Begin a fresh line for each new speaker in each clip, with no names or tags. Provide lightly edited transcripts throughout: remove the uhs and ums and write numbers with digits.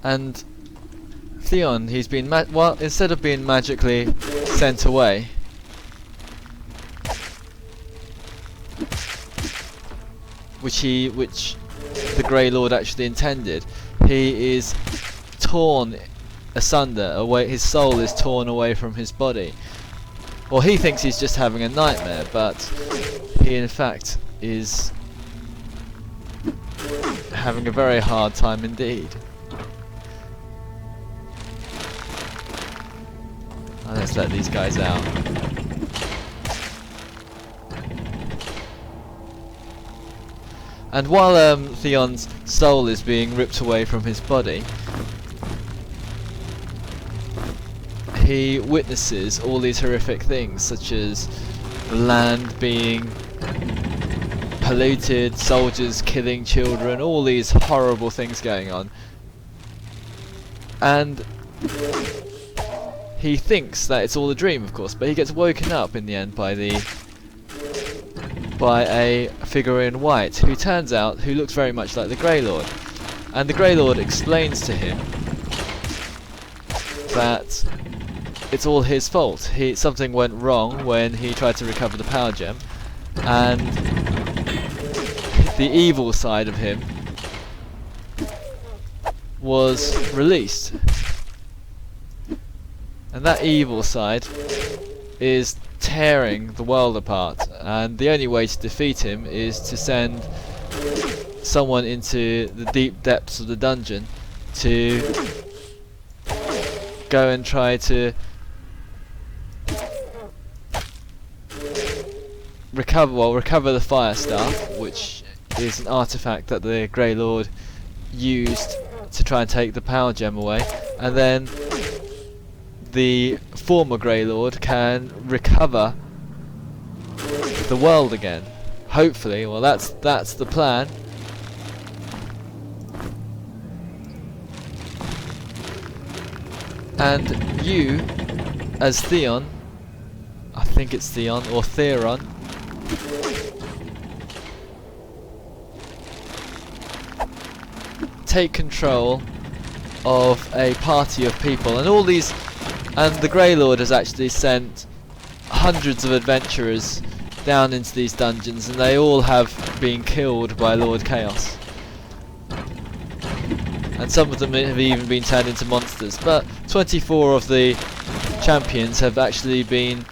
And Theon, he's been well, instead of being magically sent away, which the Grey Lord actually intended, he is torn asunder. Away, his soul is torn away from his body. Well, he thinks he's just having a nightmare, but he in fact is having a very hard time indeed. Oh, let's let these guys out. And while Theon's soul is being ripped away from his body, he witnesses all these horrific things, such as the land being polluted, soldiers killing children, all these horrible things going on. And he thinks that it's all a dream, of course, but he gets woken up in the end by a figure in white who looks very much like the Grey Lord. And the Grey Lord explains to him that it's all his fault. Something went wrong when he tried to recover the power gem, and the evil side of him was released. And that evil side is tearing the world apart, and the only way to defeat him is to send someone into the deep depths of the dungeon to go and try to recover the Fire Staff, which is an artifact that the Grey Lord used to try and take the power gem away, and then the former Grey Lord can recover the world again. Hopefully, well, that's the plan. And you, as Theon, I think it's Theon or Theron, take control of a party of people, and the Grey Lord has actually sent hundreds of adventurers down into these dungeons, and they all have been killed by Lord Chaos. And some of them have even been turned into monsters, but 24 of the champions have actually been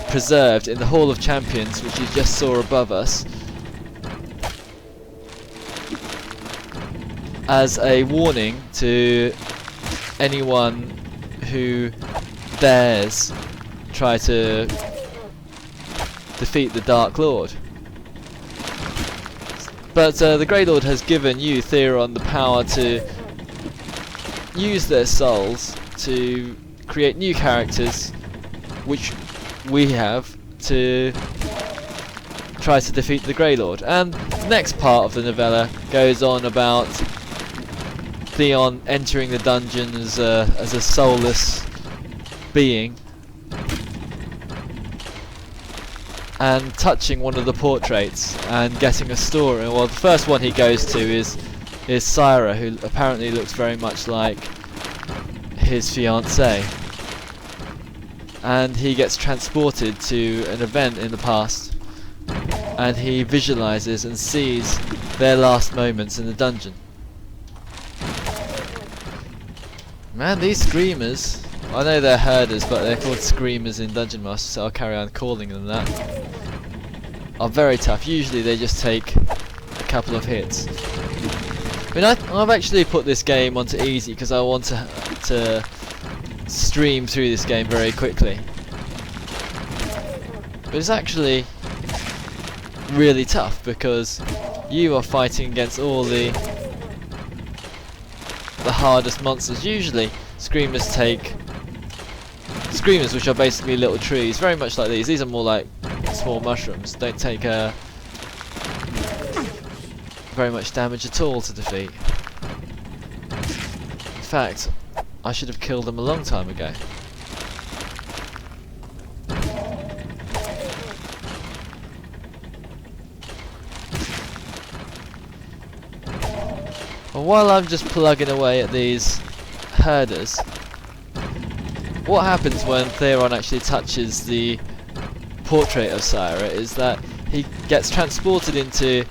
preserved in the Hall of Champions, which you just saw above us, as a warning to anyone who dares try to defeat the Dark Lord. But the Grey Lord has given you, Theron, the power to use their souls to create new characters, which we have to try to defeat the Grey Lord. And the next part of the novella goes on about Theon entering the dungeon as a soulless being and touching one of the portraits and getting a story. Well, the first one he goes to is Syra, who apparently looks very much like his fiancée, and he gets transported to an event in the past, and he visualizes and sees their last moments in the dungeon. Man, these screamers, I know they're herders, but they're called screamers in Dungeon Master, so I'll carry on calling them that, are very tough. Usually they just take a couple of hits. I mean, I've actually put this game onto easy because I want to stream through this game very quickly. But it's actually really tough because you are fighting against all the hardest monsters. Usually screamers, which are basically little trees, very much like these. These are more like small mushrooms. Don't take very much damage at all to defeat. In fact, I should have killed them a long time ago. Well, while I'm just plugging away at these herders, what happens when Theron actually touches the portrait of Syra is that he gets transported into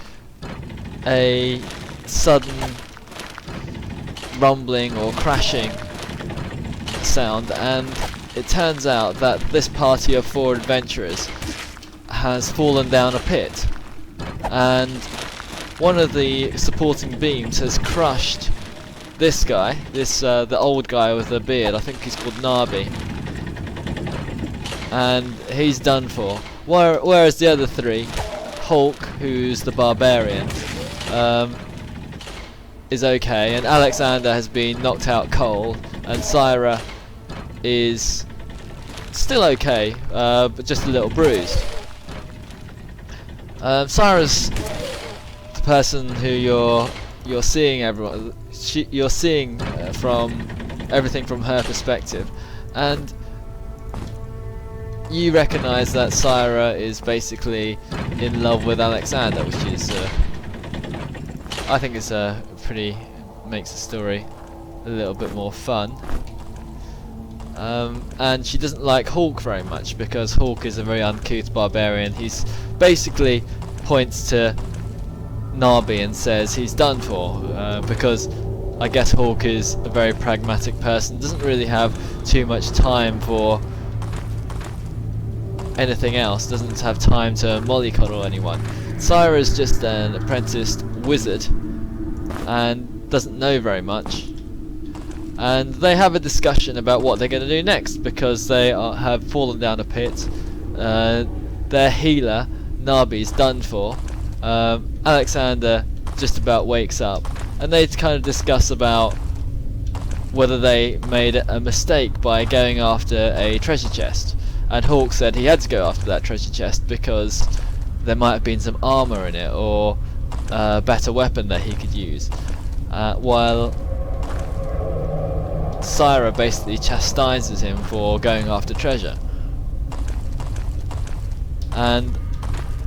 a sudden rumbling or crashing sound, and it turns out that this party of 4 adventurers has fallen down a pit, and one of the supporting beams has crushed this guy, the old guy with the beard. I think he's called Narby, and he's done for. Whereas the other 3, Hulk, who's the barbarian, is okay, and Alexander has been knocked out cold, and Syra is still okay, but just a little bruised. Syra's the person who you're seeing everyone. You're seeing from everything from her perspective, and you recognise that Syra is basically in love with Alexander, which is, I think, it's makes the story a little bit more fun. And she doesn't like Hulk very much because Hulk is a very uncouth barbarian. He's basically points to Narby and says he's done for, because I guess Hulk is a very pragmatic person, doesn't really have too much time for anything else, doesn't have time to mollycoddle anyone. Syra is just an apprenticed wizard and doesn't know very much, and they have a discussion about what they're going to do next because they have fallen down a pit. Their healer Narby's done for. Alexander just about wakes up, and they kind of discuss about whether they made a mistake by going after a treasure chest, and Hawk said he had to go after that treasure chest because there might have been some armour in it or a better weapon that he could use, while Syra basically chastises him for going after treasure. And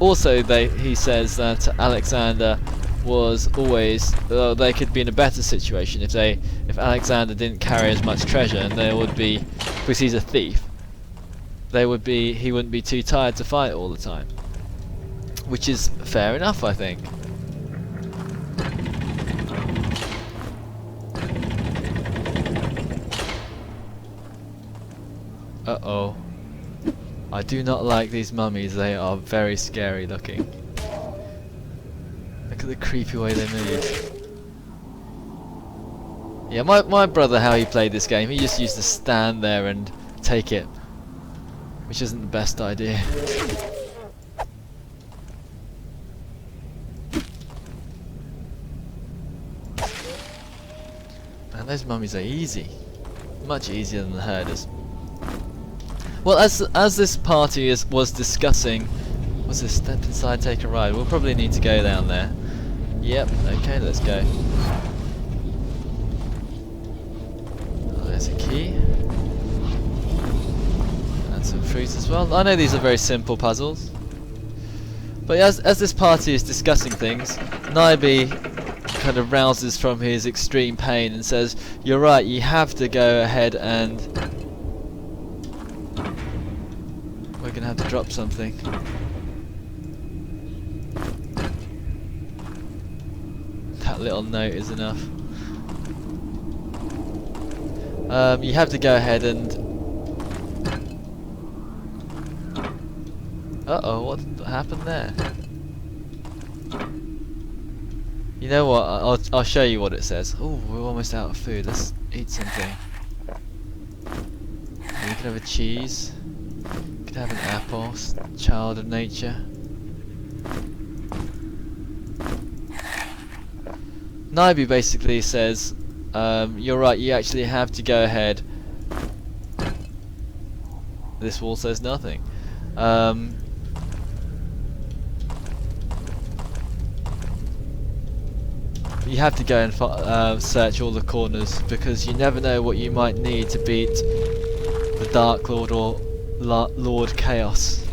also he says that Alexander was always, they could be in a better situation if Alexander didn't carry as much treasure, and they would be, because he's a thief, he wouldn't be too tired to fight all the time, which is fair enough, I think. Uh-oh. I do not like these mummies, they are very scary looking. Look at the creepy way they move. Yeah, my brother, how he played this game, he just used to stand there and take it, which isn't the best idea. Man, those mummies are easy. Much easier than the herders. Well, as this party was discussing, what's this? Step inside, take a ride. We'll probably need to go down there. Yep. Okay, let's go. Oh, there's a key and some fruit as well. I know these are very simple puzzles, but as this party is discussing things, Nybe kind of rouses from his extreme pain and says, "You're right. You have to go ahead and." We're gonna have to drop something. That little note is enough. You have to go ahead and... Uh-oh, what happened there? You know what, I'll show you what it says. Oh, we're almost out of food, let's eat something. We can have a cheese. Could have an apple, child of nature. Nybe basically says, you're right, you actually have to go ahead. This wall says nothing. You have to go and search all the corners because you never know what you might need to beat the Dark Lord or Lord Chaos,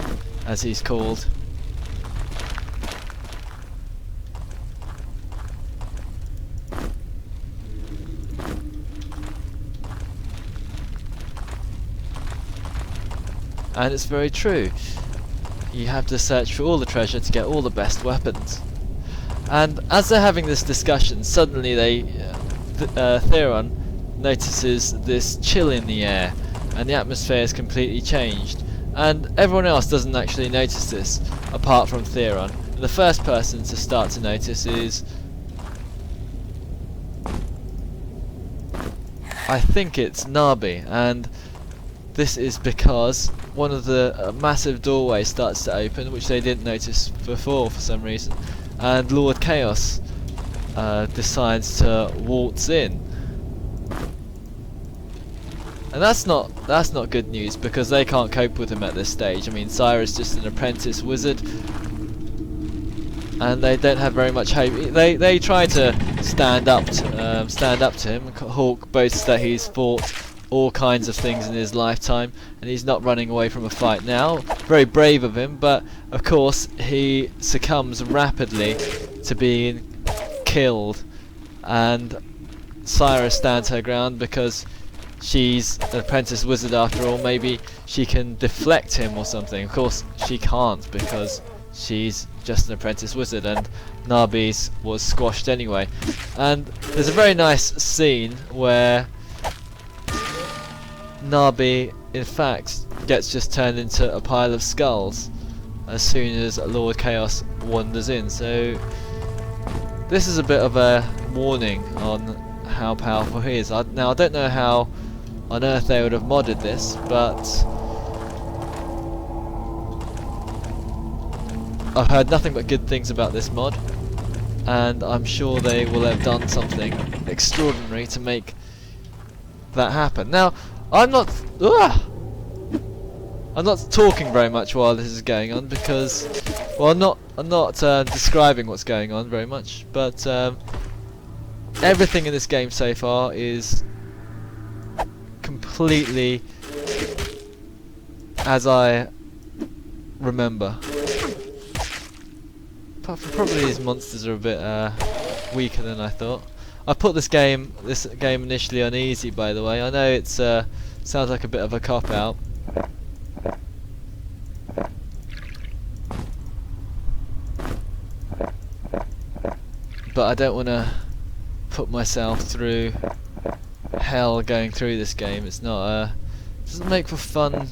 as he's called. and it's very true. You have to search for all the treasure to get all the best weapons. And as they're having this discussion, suddenly Theron notices this chill in the air, and the atmosphere is completely changed. And everyone else doesn't actually notice this, apart from Theron. And the first person to start to notice is, I think it's Nabi, and this is because one of the massive doorways starts to open, which they didn't notice before for some reason, and Lord Chaos decides to waltz in. And that's not good news, because they can't cope with him at this stage. I mean, Cyrus is just an apprentice wizard, and they don't have very much hope. They try to stand up to him. Hawk boasts that he's fought all kinds of things in his lifetime, and he's not running away from a fight now. Very brave of him, but of course he succumbs rapidly to being killed, and Cyrus stands her ground because she's an apprentice wizard after all. Maybe she can deflect him or something. Of course she can't, because she's just an apprentice wizard, and Nabi's was squashed anyway. And there's a very nice scene where Nabi in fact gets just turned into a pile of skulls as soon as Lord Chaos wanders in. So this is a bit of a warning on how powerful he is. Now I don't know how on earth they would have modded this, but I've heard nothing but good things about this mod, and I'm sure they will have done something extraordinary to make that happen. Now, I'm not talking very much while this is going on, because, well, I'm not describing what's going on very much, but everything in this game so far is completely as I remember. Probably these monsters are a bit weaker than I thought. I put this game initially on easy, by the way. I know it's sounds like a bit of a cop out, but I don't want to put myself through hell going through this game. It's not doesn't make for fun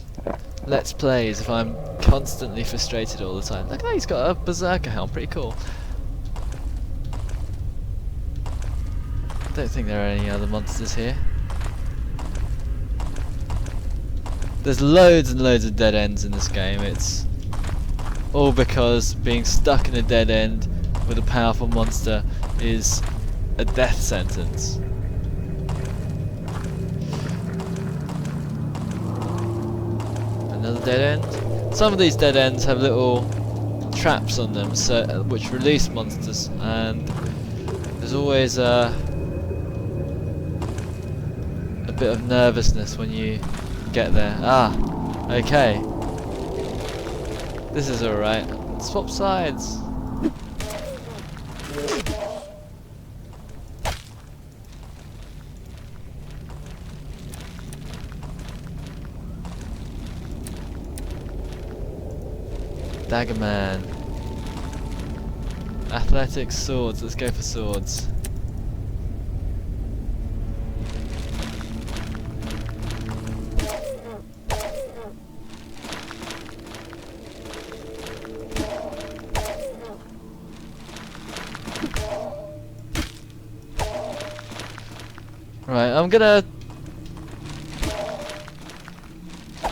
let's plays if I'm constantly frustrated all the time. Look, he's got a berserker helm, pretty cool. Don't think there are any other monsters here. There's loads and loads of dead ends in this game. It's all because being stuck in a dead end with a powerful monster is a death sentence. Another dead end. Some of these dead ends have little traps on them, so which release monsters, and there's always a bit of nervousness when you get there. Ah, okay. This is alright. Swap sides. Daggerman. Athletics, swords. Let's go for swords. Right, I'm gonna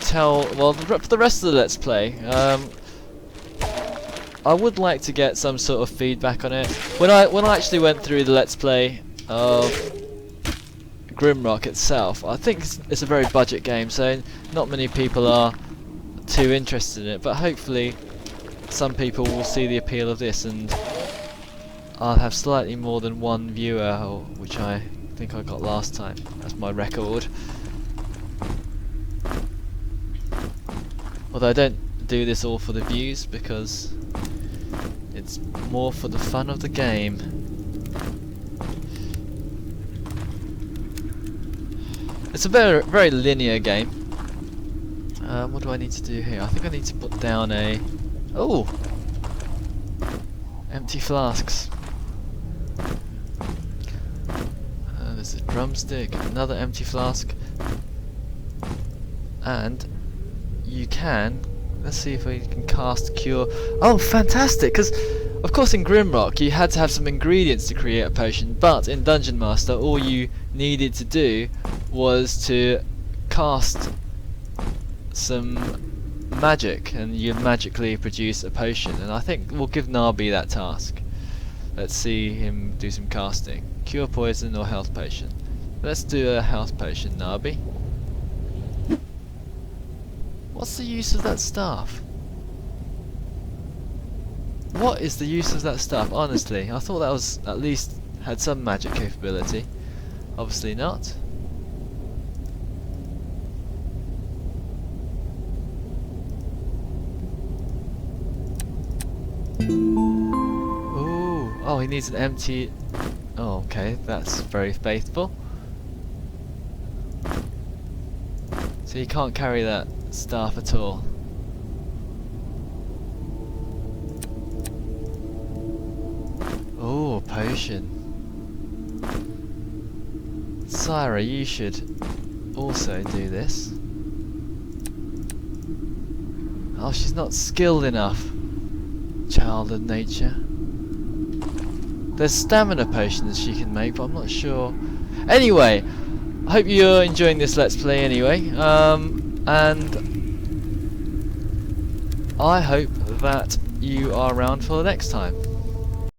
tell, well, for the rest of the Let's Play, I would like to get some sort of feedback on it. When I actually went through the Let's Play of Grimrock itself, I think it's a very budget game, so not many people are too interested in it, but hopefully some people will see the appeal of this, and I'll have slightly more than one viewer, which I think I got last time. That's my record. Although I don't do this all for the views, because it's more for the fun of the game. It's a very linear game. What do I need to do here? I think I need to put down a... Oh! Empty flasks. There's a drumstick, another empty flask. And you can... Let's see if we can cast cure... Oh, fantastic! Because, of course, in Grimrock you had to have some ingredients to create a potion, but in Dungeon Master all you needed to do was to cast some magic and you magically produce a potion. And I think we'll give Nabi that task. Let's see him do some casting. Cure poison or health potion. Let's do a health potion, Nabi. What's the use of that staff? What is the use of that staff? Honestly, I thought that was at least had some magic capability. Obviously not. Ooh, oh, he needs an empty... Oh, okay, that's very faithful. So he can't carry that staff at all. Oh, potion. Syra, you should also do this. Oh, she's not skilled enough. Child of nature. There's stamina potions she can make, but I'm not sure. Anyway, I hope you're enjoying this Let's Play anyway. And I hope that you are around for the next time.